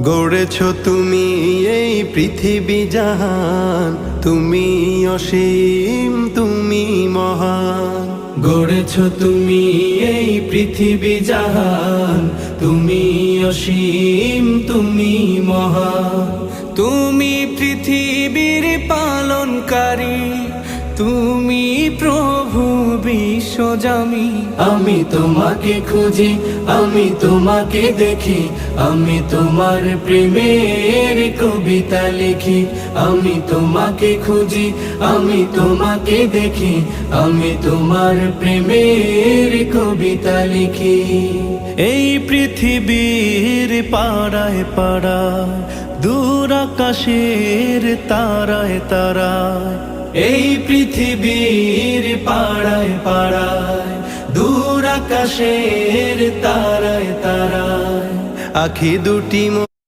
গড়েছ তুমি এই পৃথিবী জাহান, তুমি অসীম তুমি মহান। গড়েছ তুমি এই পৃথিবী জাহান, তুমি অসীম তুমি মহান। তুমি পৃথিবীর পালনকারী, তুমি প্রভু বিশ্বজামি। আমি তোমাকে খুঁজি, আমি তোমাকে দেখি, আমি তোমার প্রেমের কবিতা লিখি। আমি তোমাকে খুঁজি, আমি তোমাকে দেখি, আমি তোমার প্রেমের কবিতা লিখি। এই পৃথিবীর পাড়ায় পাড়ায়, দূর আকাশের তারায় তারায়, এই পৃথিবীর পাড়ায় পাড়ায়, দূর আকাশের তারায় তারায়, আখি দুটি